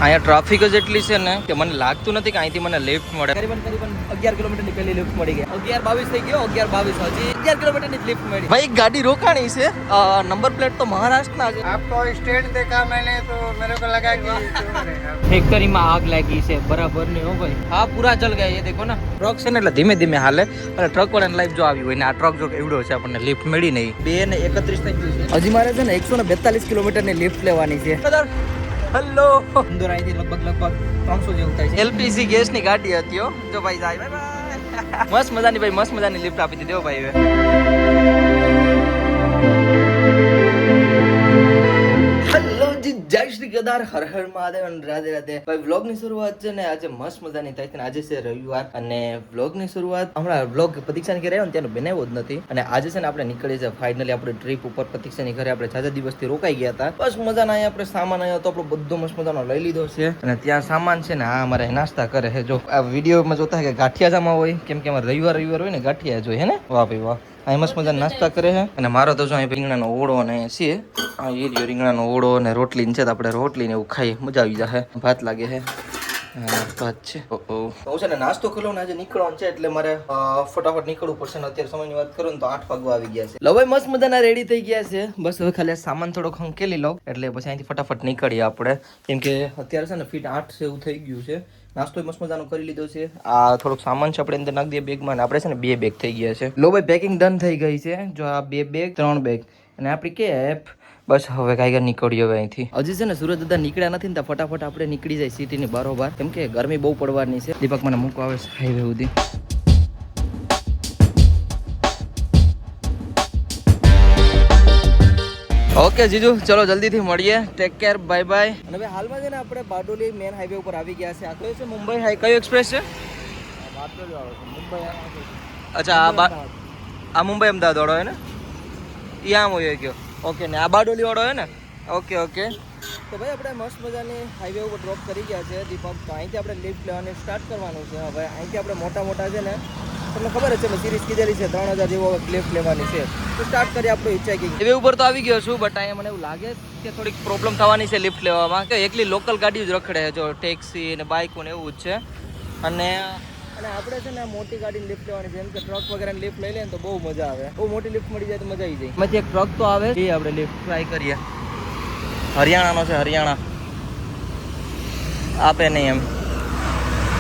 અહીંયા ટ્રાફિક જ એટલી છે ને કે મને લાગતું નથી કે અહીંથી મને લિફ્ટ મળે. કરીબન 11 કિલોમીટરની પહેલી લિફ્ટ મળી ગઈ. 11:22 થઈ ગયો. 11:22 હજી 11 કિલોમીટરની લિફ્ટ મળી. ભાઈ ગાડી રોકાણી છે. નંબર પ્લેટ તો મહારાષ્ટ્રના છે. आपको स्टैंड देखा मैंने तो मेरे को लगा कि ફેક્ટરીમાં આગ લાગી છે. બરાબર ને હો ભાઈ. હા પૂરા જલ ગયા. એ દેખો ને ટ્રક છે ને એટલે ધીમે ધીમે હાલે અને ટ્રક વાળાની લાઈફ જો આવી હોય ને આ ટ્રક જો એવડો છે આપણને લિફ્ટ મળી નહીં. 2:31 થઈ ગયું છે. હજી મારે છે ને 142 કિલોમીટરની લિફ્ટ લેવાની છે. હેલો અંદર અહીંથી લગભગ 300 જેવું થાય છે. એલપીજી ગેસની ગાડી હતી હો. જો ભાઈ જાય બાય મસ્ત મજાની ભાઈ મસ્ત મજાની લિફ્ટ આપી દીધી હો ભાઈ. હેલો જી જય શ્રી કેદાર હર હર મહાદેવ અને રાધે રાધે. ભાઈ વ્લોગ ની શરૂઆત છે ને આજે મસ્ત મજાની થાય છે. આજે છે રવિવાર અને વ્લોગ ની શરૂઆત હમણાં વ્લોગ પ્રતીક્ષાની ઘરે આવ્યો ને ત્યાંનો બનાવ્યો જ નથી અને આજે છે ને આપણે નીકળી છે ફાઇનલી આપણે ટ્રીપ ઉપર. પ્રતીક્ષાની ઘરે આપણે છાજા દિવસથી રોકાઈ ગયા હતા. બસ મજાના અહીંયા આપણે સામાન આવ્યો તો આપણો બધો મસ્ત મજાનો લઈ લીધો છે અને ત્યાં સામાન છે ને હા અમારે નાસ્તા કરે છે. જો આ વિડીયોમાં જોતા કે ગાંઠિયા જામાં હોય કેમ કે અમારે રવિવાર હોય ને ગાંઠિયા જોઈએ હે ને. વાહ ભાઈ વાહ. અહીં મસ્ત મજા નાસ્તા કરે છે અને મારો તો જો અહીં રીંગણાનો ઓળો અને છે આ એ રહ્યો રીંગણાનો ઓળો અને રોટલી છે તો આપણે રોટલી ને એવું ખાઈ મજા આવી જાય. ભાત લાગે છે ભાત છે. હું છે ને નાસ્તો કર્યો ને આજે નીકળવાનું છે એટલે મારે ફટાફટ નીકળવું પડશે ને અત્યારે સમયની વાત કરું ને તો 8 વાગવા આવી ગયા છે. લો ભાઈ મસ્ત મજાના રેડી થઈ ગયા છે. બસ હવે ખાલી સામાન થોડો ખંકેલી લઉં એટલે પછી અહીંથી ફટાફટ નીકળીએ આપણે કેમ કે અત્યારે છે ને ફીટ 8 એવું થઈ ગયું છે. નાસ્તો મસ્ત મજાનો કરી લીધો છે. આ થોડોક સામાન છે આપણે અંદર નાખી દઈએ બેગમાં. આપણે છે ને 2 બેગ થઈ ગયા છે. લો ભાઈ પેકિંગ ડન થઈ ગઈ છે. જો આ 2 બેગ 3 બેગ અને આપણી કેપ. બસ હવે કાંઈ નીકળીએ હવે અહીંથી. હજી છે ને સુરત દાદા નીકળ્યા નથી ને ફટાફટ આપણે નીકળી જાય સિટીની બારોબાર કેમ કે ગરમી બહુ પડવાની છે. દીપક મને મૂકવા આવે છે હાઈવે સુધી. ઓકે જીજુ ચલો જલ્દીથી મળીએ. Take care bye bye. અને હવે હાલમાં છે ને આપણે બારડોલી મેન હાઈવે ઉપર આવી ગયા છે. આ કયો છે મુંબઈ હાઈ કયો એક્સપ્રેસ છે? અચ્છા આ મુંબઈ અમદાવાદ વાળો હે ને એ આમ હોય ગયો. ઓકે ને આ બારડોલી વાળો હે ને. ઓકે ઓકે તો ભાઈ આપણે મસ્ત મજાની હાઈવે ઉપર ડ્રોપ કરી ગયા છે દીપક. તો અહીંથી આપણે લિફ્ટ લેવાની સ્ટાર્ટ કરવાનું છે. હવે અહીંથી આપણે મોટા મોટા છે ને તમને ખબર જ છે મેં સિરીઝ કીધેલી છે 3000 જેવો લિફ્ટ લેવાની છે. તો સ્ટાર્ટ કરીએ આપણે હિચકાઇંગ. હાઈવે ઉપર તો આવી ગયો છું બટ અહીંયા મને એવું લાગે કે થોડીક પ્રોબ્લેમ થવાની છે લિફ્ટ લેવામાં કે એકલી લોકલ ગાડીઓ જ રખડે છે. જો ટેક્સી ને બાઇકો ને એવું જ છે અને આપણે છે ને મોટી ગાડીની લિફ્ટ લેવાની છે. જેમ કે ટ્રક વગેરેની લિફ્ટ લઈ લે ને તો બહુ મજા આવે. બહુ મોટી લિફ્ટ મળી જાય તો મજા આવી જાય. એમાંથી એક ટ્રક તો આવે એ આપણે લિફ્ટ ટ્રાય કરીએ. હરિયાણાનો છે હરિયાણા આપે નહીં એમ.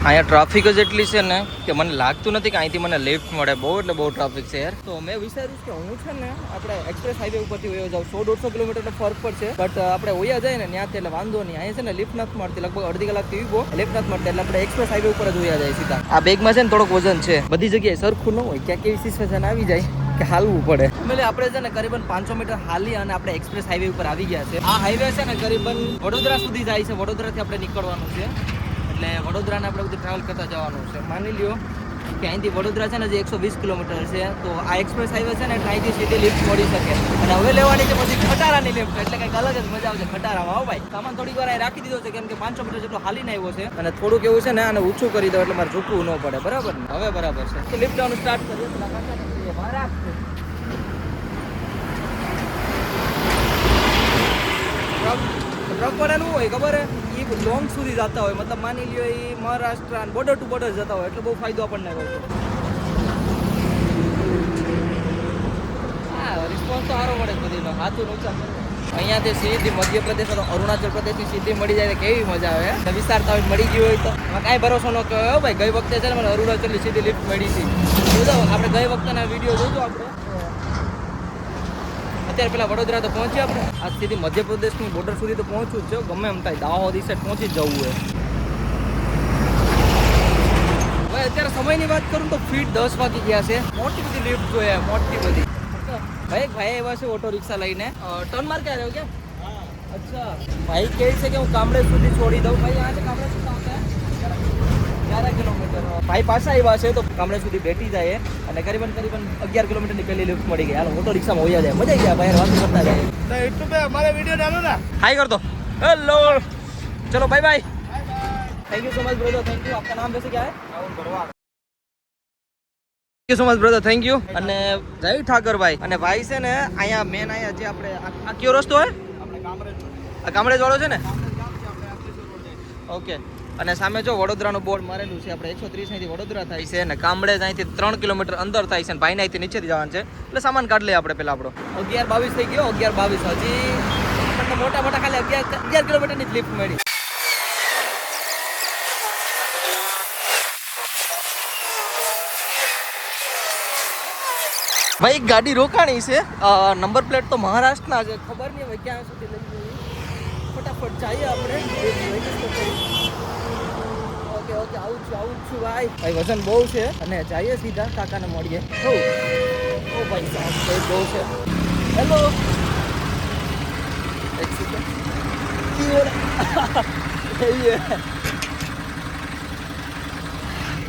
અહીંયા ટ્રાફિક જ એટલી છે ને કે મને લાગતું નથી કે અહીંથી મને લિફ્ટ મળે. બહુ એટલે બહુ ટ્રાફિક છે યાર. તો મેં વિચાર્યું કે હું છે ને આપણે એક્સપ્રેસ હાઈવે ઉપરથી વયો જાઉં. 100-150 કિલોમીટરનો ફરક પડશે બટ આપણે વયા જાય ને ત્યાંથી એટલે વાંધો નહીં. અહીંયા છે ને લિફ્ટ નથી મળતી. લગભગ અડધી કલાકથી ઊભો લિફ્ટ નથી મળતી એટલે આપણે એક્સપ્રેસ હાઈવે ઉપર જ વયા જાય સીધા. આ બેગમાં છે ને થોડોક વજન છે. બધી જગ્યાએ સરખું ન હોય. ક્યાંક એવી સિચ્યુએશન આવી જાય કે હાલવું પડે. એટલે આપણે છે ને કરીબન 500 મીટર હાલી અને આપણે એક્સપ્રેસ હાઈવે ઉપર આવી ગયા છે. આ હાઈવે છે ને કરીબન વડોદરા સુધી જાય છે. વડોદરાથી આપણે નીકળવાનું છે એટલે વડોદરાને આપણે બધું ટ્રાવેલ કરતા જવાનું છે. માની લ્યો કે અહીંથી વડોદરા છે ને જે 120 કિલોમીટર છે તો આ એક્સપ્રેસ હાઈવે છે ને અહીંથી સીધી લિફ્ટ મળી શકે. અને હવે લેવાની છે પછી ખટારાની લિફ્ટ એટલે કંઈક અલગ જ મજા આવશે ખટારામાં. હો ભાઈ સામાન થોડીક વાર અહીં રાખી દીધો છે કેમ કે 500 મીટર જેટલો હાલીને આવ્યો છે અને થોડુંક એવું છે ને આને ઊંચું કરી દો એટલે મારે ઝૂકવું ન પડે. બરાબર ને હવે બરાબર છે. તો લિફ્ટ આવવાનું સ્ટાર્ટ કરીએ. ટ્રક વાળાનું હોય ખબર હે એ લોંગ સુધી જતા હોય મતલબ માની લ્યો એ મહારાષ્ટ્ર બોર્ડર ટુ બોર્ડર જતા હોય એટલે બહુ ફાયદો આપણને હોય છે. હા રિસ્પોન્સ તો સારો મળે બધીનો. હાથું નુકસાન અહીંયાથી સીધી મધ્યપ્રદેશ અથવા અરુણાચલ પ્રદેશથી સીધી મળી જાય કેવી મજા આવે. વિસ્તારતા હોય મળી ગયું હોય તો કાંઈ ભરોસો ન કહેવાય. ભાઈ ગઈ વખતે છે ને મને અરુણાચલની સીધી લિફ્ટ મળી હતી. જોજો આપણે ગઈ વખતેના વિડીયો જોજો આપણે. અત્યારે પેલા વડોદરા તો પહોંચ્યા આપણે. આ સીધી મધ્યપ્રદેશની બોર્ડર સુધી તો પહોંચવું જ છે. ગમે એમ થાય દાહોદ એ સાઈડ પહોંચી જ જવું હોય. ભાઈ અત્યારે સમયની વાત કરું તો ફીટ 10 વાગી ગયા છે. મોટી બધી લિફ્ટ જોઈએ મોટી બધી. ભાઈ એવા છે ઓટો રિક્ષા લઈને ટર્ન માર ક્યાં રહ્યો કે અચ્છા ભાઈ કહે છે કે હું કામડે સુધી છોડી દઉં. ભાઈ આ છે કામડે શું આવતા 11 કિલોમીટર. ભાઈ પાછા આવ્યા છે તો કામડે સુધી બેઠી જાય અને કરીબન 11 કિલોમીટરની પહેલી લિફ્ટ મળી ગઈ. હાલો ઓટો રિક્ષામાં હોઈ જાય મજા આવી જાય. ભાઈ વાત કરતા જાય તો યુટ્યુબ पे हमारे वीडियो डालो ना. हाय कर दो. हेलो चलो bye bye. Thank you so much brother. Thank you. आपका नाम वैसे क्या है? Rahul Bharwad. Thank you so much brother. Thank you. અને જય ઠાકર ભાઈ. અને ભાઈ છે ને અહીંયા મેન અહીંયા જે આપણે આ કયો રસ્તો હે આપણે કામરેજ. આ કામરેજ વાળો છે ને ઓકે અને સામે જો વડોદરાનું બોર્ડ મારેલું છે આપણે 130 અહીંથી વડોદરા થાય છે અને કામળે અહીંથી 3 કિલોમીટર અંદર થાય છે અને ભાઈને અહીંથી નીચેથી જવાનું છે એટલે સામાન કાઢ લઈએ આપણે પેલા આપણો 11:22 થઈ ગયો 11:22 હજી આપણને મોટા મોટા ખાલી 11 કિલોમીટરની લિફ્ટ મળી. ભાઈ ગાડી રોકાણી છે નંબર પ્લેટ તો મહારાષ્ટ્રના છે ખબર નહીં હવે ક્યાં સુધી લઈ જઈએ ફટાફટ જઈએ આપણે ઓકે આવું છું ભાઈ વજન બહુ છે અને જઈએ સીધા કાકાને મળીએ ઓ ભાઈ સાહેબ બહુ છે હેલો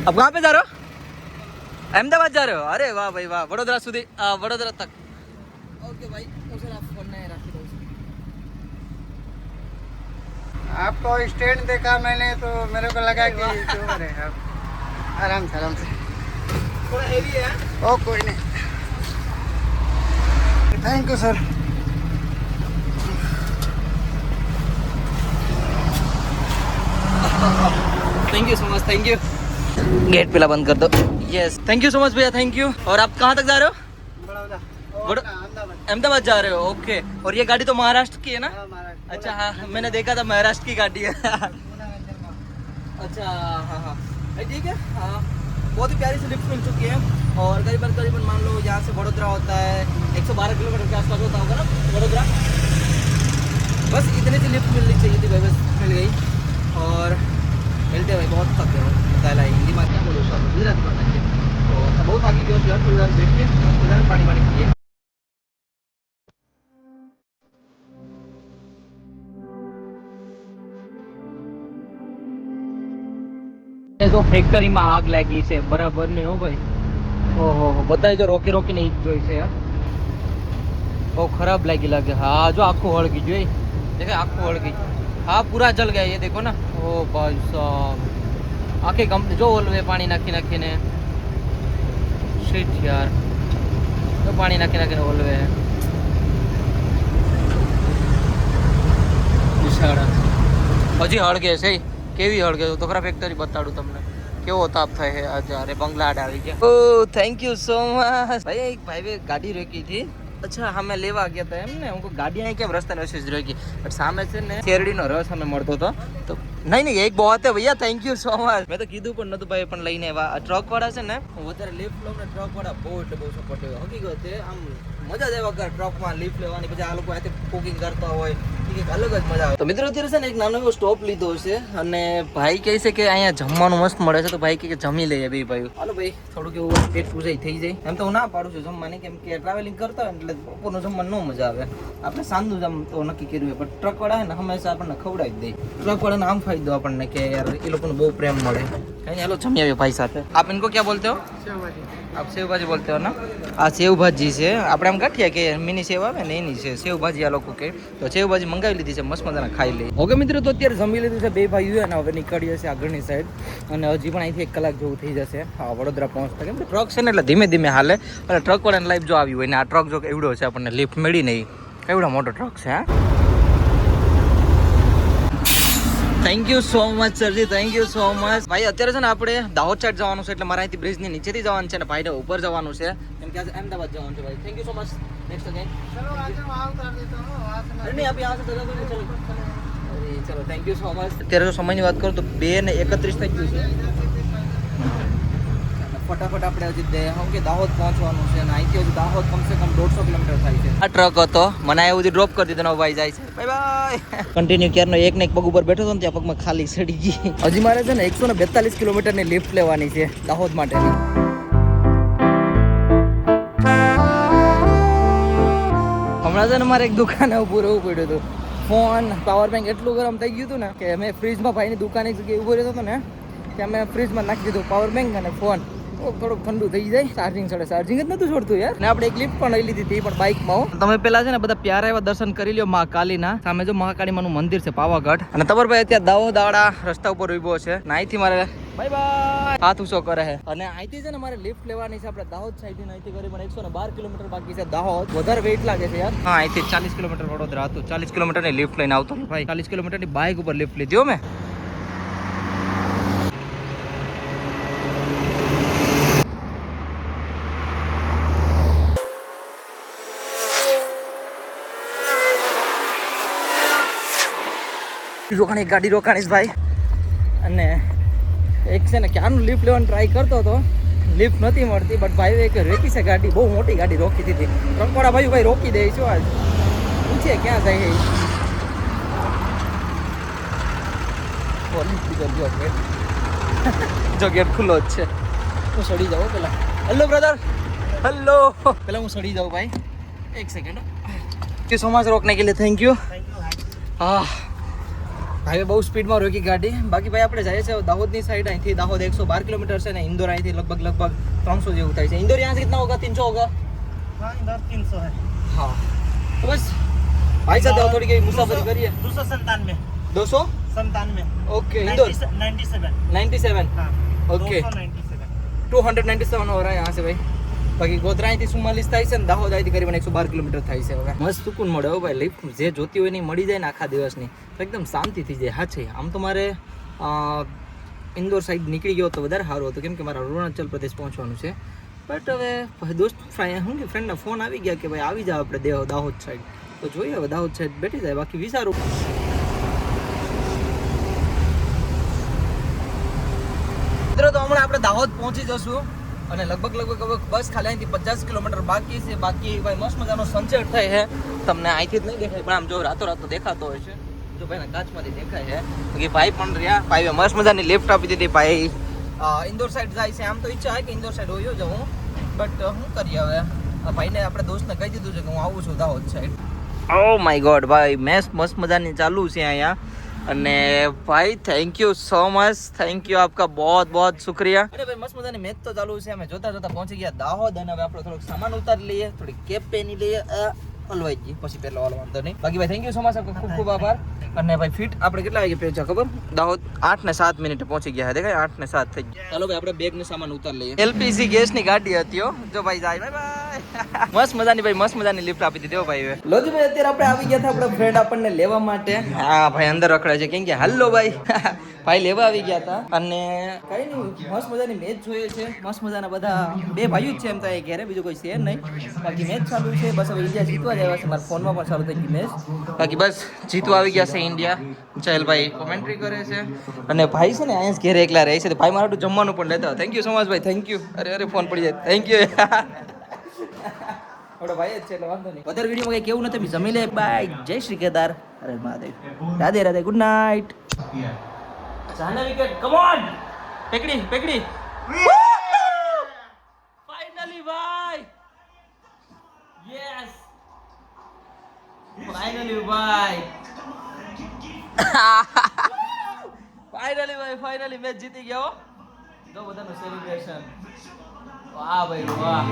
अब कहाँ पे जा रहे हो अहमदाबाद जा रहे हो अरे वाह भाई वाह वडोदरा સુધી वडोदरा तक ओके भाई उसे आप फोन नहीं रखी दो आपको स्टैंड देखा मैंने तो मेरे को लगा कि क्यों रहे आप आराम से थोड़ा हेवी है ओ कोई नहीं thank you sir thank you so much thank you get पहला बंद कर दो yes thank you so much भैया थैंक यू और आप कहाँ तक जा रहे हो अहमदाबाद जा रहे हो ओके और ये गाड़ी तो महाराष्ट्र की है ना अच्छा हाँ मैंने देखा था महाराष्ट्र की गाड़ी है अच्छा हाँ ठीक है हाँ बहुत ही प्यारी सी लिफ्ट मिल चुकी है और करीबन मान लो यहाँ से वडोदरा होता है 112 किलोमीटर के आसपास होता होगा ना वडोदरा बस इतनी सी लिफ्ट मिलनी चाहिए थी भाई बस मिल गई और मिलते भाई बहुत थक गए बताया हिंदी में क्या बोलो गुजराती में तो बहुत आगे गयो यार थोड़ी देर बैठ के पानी पिए जो फैक्टरी में आग लागी છે બરાબર ને હો ભાઈ ઓહો બધાય જો રોકી રોકીને ઈ જોઈ છે યાર બહુ ખરાબ લાગે हाँ जो આખું હળગી જોઈ દેખે આખું હળગી हाँ पूरा जल गया ये देखो ना ओ भाई साहब आके कंपनी जो ओलवे पानी नाखी ने शिट यार तो पानी नाखी ने ओलवे है हजी हळगे છે કેવી હળગે તો ખરા ફેક્ટરી બતાડું તમને કેવો તાપ થાય છે આજે અરે બંગલા આડ આવી ગયા ઓ થેન્ક यू सो मच भाई एक भाई गाड़ी रोकी थी अच्छा हमें लेवा गया था એમ ને हमको गाड़ी नहीं કેમ रस्ता वैसे જ रोकी बट सामे से ने શેરડીનો રસ અમે મળતો હતો તો નહીં એક बहुत है भैया थैंक यू सो मच મેં તો કીધું પણ નતું ભાઈ પણ લઈને આવ્યા ટ્રક વાળા છે ને હું વધારે લિફ્ટ લઉં ને ટ્રક વાળા બહુ એટલે બહુ સપોર્ટિવ હકીકત છે આમ મજા જ આવ્યા કરે ટ્રકમાં લિફ્ટ લેવાની પછી આ લોકો અહીંથી કુકિંગ કરતા હોય એક અલગ જ મજા આવે તો મિત્રો અત્યારે છે ને એક નાનો એવો સ્ટોપ લીધો છે અને ભાઈ કહે છે કે અહીંયા જમવાનું મસ્ત મળે છે તો ભાઈ કે જમી લઈએ બે ભાઈ હાલો ભાઈ થોડુંક એવું પેટ પૂજાઈ થઈ જાય એમ તો હું ના પાડું છું જમવાની કેમ કે ટ્રાવેલિંગ કરતા હોય એટલે બપોરનું જમવાનું ન મજા આવે આપણે સાંજનું જમ તો નક્કી કર્યું હોય પણ ટ્રક વાળા ને હંમેશા આપણને ખવડાવી જ દે ટ્રક વાળાને આમ ફાયદો આપણને કે યાર એ લોકોને બહુ પ્રેમ મળે कहीं हेलो जमी आवे भाई साथ आप इनको क्या बोलते हो आप सेव भाजी बोलते हो ना आ सेव भाजी से આપણે આમ ગાંઠિયા કે મિની સેવ આવે ને એની છે સેવ ભાજી આ લોકો કે તો સેવ ભાજી મંગાવી લીધી છે મસ્ત મજાના ખાઈ લઈએ ઓકે મિત્રો તો અત્યારે જમી લીધું છે બે ભાઈઓ અને હવે નીકળીએ છે આગળની સાઈડ અને હજી પણ અહીંથી 1 કલાક જેવું થઈ જશે હા વડોદરા પહોંચતા કેમ કે ટ્રક છે ને એટલે ધીમે ધીમે હાલે અને ટ્રક વાળાની લાઈફ જો આવી હોય ને આ ટ્રક જો એવડો છે આપણને લિફ્ટ મળી નહીં એવડો મોટો ટ્રક છે હા થેન્ક યુ સો મચ સરજી થેન્ક યુ સો મચ ભાઈ અત્યારે છે ને આપણે દાહોદ સાઈડ જવાનું છે એટલે મારા અહીંથી બ્રિજની નીચેથી જવાનું છે અને ભાઈને ઉપર જવાનું છે કેમ કે આજે અહેમદાબાદ જવાનું છે ભાઈ thank you so much next again चलो आगे वहाँ उतार देता हूँ वहाँ से અરે નહીં આપ યહાં સે ચલો અરે ચલો થેન્ક યુ સો મચ અત્યારે જો સમયની વાત કરું તો 2:31 થઈ ગયું છે ફટાફટ આપણે હજી કે દાહોદ પહોંચવાનું છે અને અહીંથી હજી દાહોદ કમસે કમ 150 કિલોમીટર થાય છે આ ટ્રક હતો મને આ સુધી ડ્રોપ કરી દીધો ભાઈ જાય છે બાય બાય કન્ટિન્યુ ક્યારનો એક ને એક પગ ઉપર બેઠો હતો ને ત્યાં પગમાં ખાલી સડી ગઈ હજી મારે છે ને 142 કિલોમીટરની લિફ્ટ લેવાની છે દાહોદ માટેની હમણાં છે ને મારે એક દુકાને ઊભું રહેવું પડ્યું હતું ફોન પાવર બેંક એટલું ગરમ થઈ ગયું હતું ને કે મેં ફ્રીજમાં ભાઈની દુકાને જગ્યાએ ઊભો રહેતો હતો ને ત્યાં મેં ફ્રીજમાં નાખી દીધું પાવર બેંક અને ફોન થોડુંક ઠંડુ થઈ જાય ચાર્જિંગ ચડે ચાર્જિંગ જ નતું છોડતું યાર ને આપણે એક લિફ્ટ પણ લઈ લીધી હતી પણ બાઇકમાં તમે પેલા છે ને બધા પ્યારા એવા દર્શન કરી લ્યો મહાકાલીના સામે જો મહાકાળી માનું મંદિર છે પાવાગઢ અને તબરભાઈ અત્યારે દાહોદાડા રસ્તા ઉપર ઉભો છે ને અહીંથી મારે બાય બાય હાથ ઊંચો કરે છે અને અહીંથી છે ને મારે લિફ્ટ લેવાની છે આપણે દાહોદ સાઈડ થી અહીંથી કરી 112 કિલોમીટર બાકી છે દાહોદ વધારે વેઇટ લાગે છે યાર હા અહીંથી 40 કિલોમીટર વડોદરા હતું 40 કિલોમીટરની લિફ્ટ લઈને આવતો ભાઈ 40 કિલોમીટરની બાઇક ઉપર લિફ્ટ લીધી હો મેં ગાડી રોકાણીશ ભાઈ. અને એક છે ને ક્યારનું લિફ્ટ લેવાનું ટ્રાય કરતો હતો, લિફ્ટ નથી મળતી, બટ ભાઈ એક રેકી છે ગાડી, બહુ મોટી ગાડી રોકી દીધી. રંગવાળા ભાઈ રોકી દે છો આજ, પૂછે ક્યાં જાય જો ગેટ ખુલ્લો જ છે. હું સડી જાઉં પેલા. Hello brother, hello. પેલા હું સડી જાઉં ભાઈ, એક સેકન્ડ. કે સો મચ રોકને કે લીએ થેન્ક યુ. હા ભાઈ બહુ સ્પીડમાં રોકી ગાડી. બાકી ભાઈ આપણે જઈએ છીએ દાહોદની સાઈડ. અહીંથી દાહોદ 112 કિલોમીટર છે ને ઇન્દોર અહીંથી લગભગ 300 જેવું થાય છે. इंदौर यहाँ से कितना होगा? 300 होगा. हाँ इधर 300 है. हाँ तो बस भाई साहब थोड़ी कहीं मुसाफरी करिए. 297 297 97 ओके. इंदौर 97 97 हाँ ओके. 297 297 हो रहा है यहाँ से भाई. બાકી ગોધરા અહીંથી 44 થાય છે ને દાહોદ અહીંથી કરીબન 112 કિલોમીટર થાય છે. હવે મસ્ત સુકૂન મળે હો ભાઈ. લિફ્ટ જે જોતી હોય ને મળી જાય ને આખા દિવસની તો એકદમ શાંતિ થઈ જાય. હા છે આમ તો મારે ઇન્દોર સાઈડ નીકળી ગયો તો વધારે સારું હતું, કેમ કે મારે અરુણાચલ પ્રદેશ પહોંચવાનું છે. બટ હવે દોસ્ત ફ્રેન્ડના ફોન આવી ગયા કે ભાઈ આવી જાવ આપણે દાહોદ સાઈડ. તો જોઈએ હવે દાહોદ સાઈડ બેઠી જાય. બાકી વિચારું મિત્રો તો હમણાં આપણે દાહોદ પહોંચી જશું અને લગભગ બસ ખાલી અહીંથી 50 કિલોમીટર બાકી છે. બાકી ભાઈ મસ્ત મજાનો સનસેટ થાય છે. તમને અહીંથી જ નહીં દેખાય પણ આમ જો રાતો દેખાતો હોય છે. જો ભાઈના કાચમાંથી દેખાય છે. બાકી ભાઈ પણ રહ્યા. ભાઈએ મસ્ત મજાની લિફ્ટ આપી દીધી. ભાઈ ઇન્દોર સાઈડ જાય છે. આમ તો ઈચ્છા હોય કે ઇન્દોર સાઈડ હોયો જાઉં, બટ શું કરીએ હવે. ભાઈને આપણે દોસ્તને કહી દીધું છે કે હું આવું છું Dahod side. Oh my god ભાઈ મેચ મસ્ત મજાની ચાલુ છે અહીંયા. અને ભાઈ thank you so much, thank you આપકા बहुत बहुत शुक्रिया. અરે ભાઈ મસ્ત મજાની મેચ તો ચાલુ છે. અમે જોતા પહોંચી ગયા દાહોદ અને હવે આપણે થોડોક સામાન ઉતારી લઈએ, થોડી કેપ પહેરી લઈએ, હલવાઈ ગઈ પછી પહેલો હાલ વાંધો નહીં. બાકી ભાઈ થેન્ક યુ સો મચ, આપકો ખૂબ ખૂબ આભાર. અને ભાઈ ફિટ આપણે કેટલા વાગે પહોંચ્યા ખબર? દાહોદ 8:07 પહોંચી ગયા. દેખાય 8:07 થઈ ગયા. ચાલો ભાઈ આપણે બેગ ને સામાન ઉતાર લઈએ. એલપીજી ગેસની ગાડી હતી હો. જો ભાઈ જાય બાય બાય. મસ્ત મજાની ભાઈ મસ્ત મજાની લિફ્ટ આપી દીધી હો ભાઈ. લોજી ભાઈ અત્યારે આપણે આવી ગયા હતા આપણા ફ્રેન્ડ આપણને લેવા માટે. હા ભાઈ અંદર રખડે છે કેમ કે હાલો ભાઈ ભાઈ લેવા આવી ગયા હતા. અને કઈ નહીં મસ્ત મજાની મેચ જોઈએ છે. મસ્ત મજાના બધા બે ભાઈઓ જ છે એમ તો એ ઘેરે, બીજું કોઈ છે નહીં. બાકી મેચ ચાલુ છે. બસ હવે ઇન્ડિયા જીતવા જ આવ્યા છે. મારા ફોનમાં પણ ચાલુ થઈ ગઈ મેચ. બાકી બસ જીતવા આવી ગયા છે ઇન્ડિયા. ચાલ ભાઈ કોમેન્ટ્રી કરે છે. અને ભાઈ છે ને અહીંયા ઘેરે એકલા રહે છે. ભાઈ મારું જમવાનું પણ લેતા. થેન્ક યુ સો મચ ભાઈ, થેન્ક યુ. અરે ફોન પડી જાય. Thank you. ઓડો ભાઈ જ છે એટલે વાંધો નહીં. વધારે વિડીયોમાં કઈ કેવું નથી. જમી લે બાય. જય શ્રી કેદાર. અરે મહાદેવ. રાધે રાધે. Good night. જાના વિકેટ. Come on. પેકડી ફાઇનલી ભાઈ. યસ ફાઇનલી ભાઈ. ફાઇનલી મેચ જીતી ગયો. જો બધાનું સેલિબ્રેશન. વાહ ભાઈ વાહ.